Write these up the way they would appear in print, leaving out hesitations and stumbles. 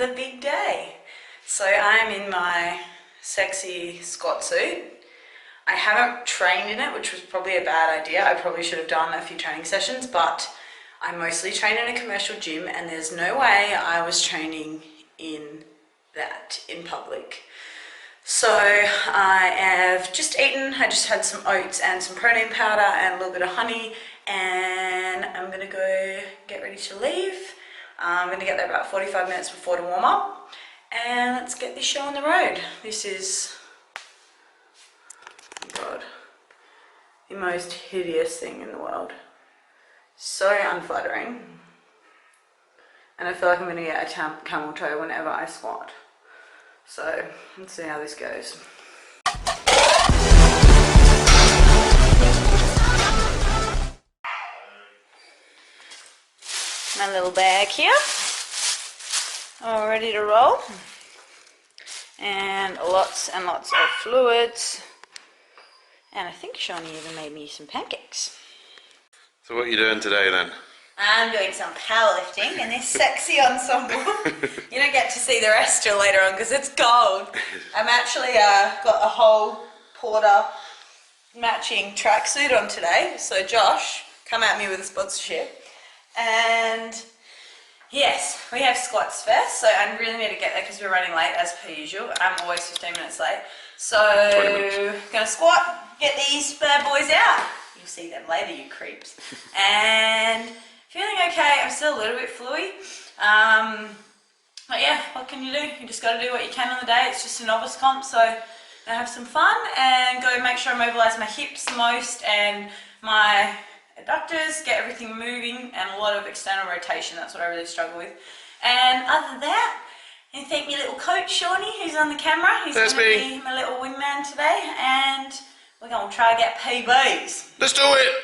the big day. So I'm in my sexy squat suit. I haven't trained in it, which was probably a bad idea. I probably should have done a few training sessions, but I mostly train in a commercial gym and there's no way I was training in that in public. So I have just eaten. I just had some oats and some protein powder and a little bit of honey, and I'm gonna go get ready to leave. I'm gonna get there about 45 minutes before to warm up, and let's get this show on the road. This is, oh God, the most hideous thing in the world. So unflattering, and I feel like I'm gonna get a camel toe whenever I squat. So let's see how this goes. My little bag here, all ready to roll, and lots and lots of fluids, and I think Shawnee even made me some pancakes. So what are you doing today then? I'm doing some powerlifting in this sexy ensemble. You don't get to see the rest till later on because it's gold. I'm actually got a whole Porter matching tracksuit on today. So Josh, come at me with a sponsorship. And yes, we have squats first. So I really need to get there because we're running late as per usual. I'm always 15 minutes late. So gonna squat, get these bad boys out. You'll see them later, you creeps. And feeling okay. I'm still a little bit fluey. But yeah, what can you do? You just got to do what you can on the day. It's just a novice comp, so I'm gonna have some fun and go make sure I mobilize my hips the most and my adductors, get everything moving, and a lot of external rotation. That's what I really struggle with. And other than that, and thank my little coach Shawnee, who's on the camera. He's going to be my little wingman today, and we're going to try to get PBs. Let's do it!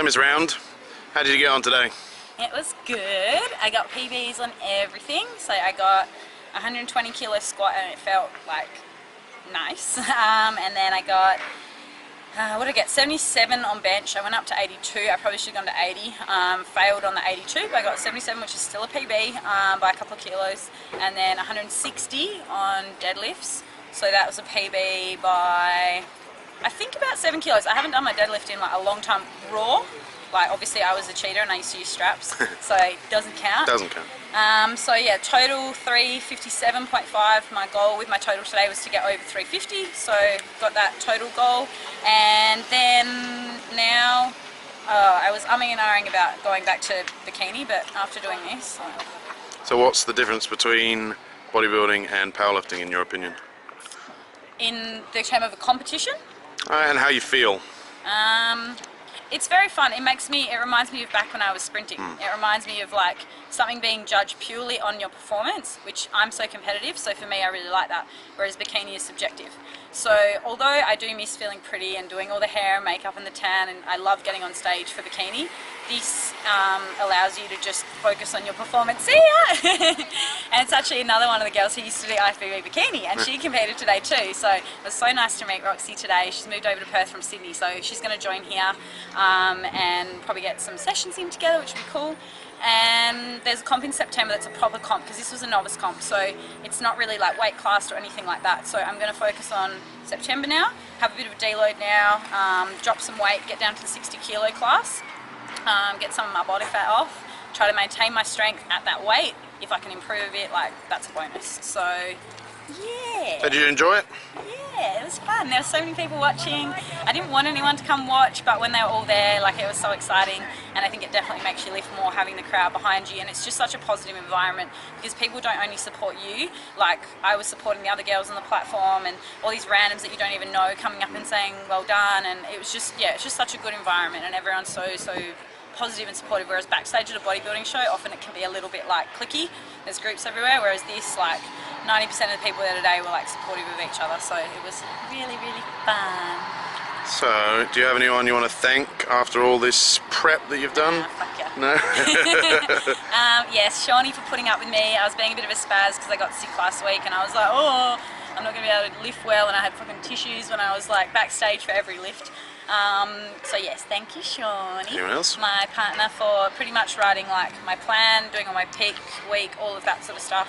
term is round. How did you get on today? It was good. I got PBs on everything. So I got 120 kilo squat and it felt like nice. And then I got, what did I get? 77 on bench. I went up to 82. I probably should have gone to 80. Failed on the 82, but I got 77, which is still a PB by a couple of kilos. And then 160 on deadlifts. So that was a PB by, I think, about 7 kilos. I haven't done my deadlift in like a long time raw. Like, obviously I was a cheater and I used to use straps, so it doesn't count. Doesn't count. So yeah, total 357.5. My goal with my total today was to get over 350, so got that total goal. And then now, I was umming and ahhing about going back to bikini, but after doing this... So what's the difference between bodybuilding and powerlifting in your opinion? In the term of a competition? And how you feel? It's very fun. It reminds me of back when I was sprinting. It reminds me of like something being judged purely on your performance, which I'm so competitive, so for me I really like that, whereas bikini is subjective. So although I do miss feeling pretty and doing all the hair and makeup and the tan, and I love getting on stage for bikini, this allows you to just focus on your performance. See ya! And it's actually another one of the girls who used to do IFBB Bikini, and she competed today too. So it was so nice to meet Roxy today. She's moved over to Perth from Sydney, so she's going to join here and probably get some sessions in together, which would be cool. And there's a comp in September that's a proper comp, because this was a novice comp, so it's not really like weight classed or anything like that. So I'm going to focus on September now, have a bit of a deload now, drop some weight, get down to the 60 kilo class, get some of my body fat off, try to maintain my strength at that weight. If I can improve it, like, that's a bonus. So yeah. Did you enjoy it? Yeah, it was fun. There were so many people watching. I didn't want anyone to come watch, but when they were all there, like, it was so exciting. And I think it definitely makes you lift more having the crowd behind you. And it's just such a positive environment, because people don't only support you. Like, I was supporting the other girls on the platform, and all these randoms that you don't even know coming up and saying well done. And it was just, yeah, it's just such a good environment, and everyone's so positive and supportive, whereas backstage at a bodybuilding show, often it can be a little bit like cliquey. There's groups everywhere, whereas this, like, 90% of the people there today were like supportive of each other, so it was really, really fun. So, do you have anyone you want to thank after all this prep that you've done? Fuck yeah. No? Yes, Shawnee for putting up with me. I was being a bit of a spaz because I got sick last week, and I was like, oh, I'm not going to be able to lift well, and I had fucking tissues when I was like backstage for every lift. So yes, thank you, Shawnee. Anyone else? My partner, for pretty much writing like my plan, doing all my peak week, all of that sort of stuff.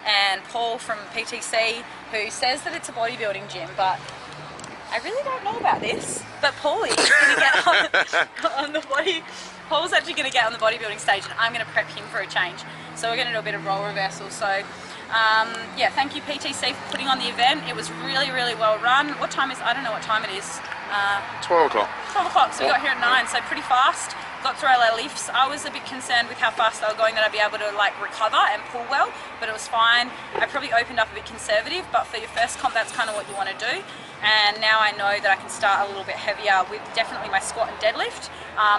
And Paul from PTC, who says that it's a bodybuilding gym, but I really don't know about this. But Paul is going to get on the body. Paul's actually going to get on the bodybuilding stage, and I'm going to prep him for a change. So we're going to do a bit of role reversal. So yeah, thank you PTC for putting on the event. It was really, really well run. What time is? I don't know what time it is. 12 o'clock. 12 o'clock, so we got here at 9, so pretty fast. Got through all our lifts. I was a bit concerned with how fast they were going, that I'd be able to like recover and pull well, but it was fine. I probably opened up a bit conservative, but for your first comp, that's kind of what you want to do. And now I know that I can start a little bit heavier with definitely my squat and deadlift.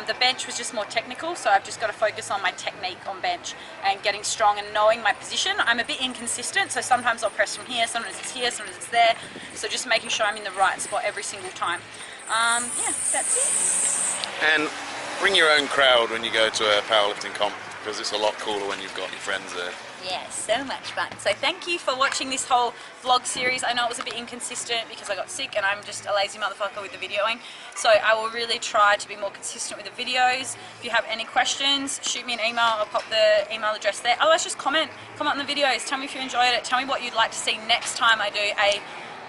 The bench was just more technical, so I've just got to focus on my technique on bench and getting strong and knowing my position. I'm a bit inconsistent, so sometimes I'll press from here, sometimes it's here, sometimes it's there. So just making sure I'm in the right spot every single time. Yeah, that's it. And bring your own crowd when you go to a powerlifting comp, because it's a lot cooler when you've got your friends there. Yeah, so much fun. So thank you for watching this whole vlog series. I know it was a bit inconsistent because I got sick and I'm just a lazy motherfucker with the videoing. So I will really try to be more consistent with the videos. If you have any questions, shoot me an email. I'll pop the email address there. Otherwise, just comment on the videos. Tell me if you enjoyed it. Tell me what you'd like to see next time I do a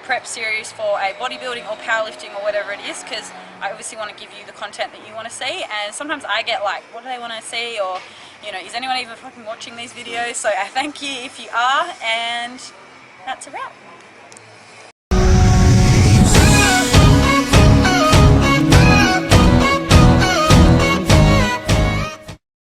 prep series for a bodybuilding or powerlifting or whatever it is, because I obviously want to give you the content that you want to see, and sometimes I get like, what do they want to see, or, you know, is anyone even fucking watching these videos? So I thank you if you are, and that's a wrap.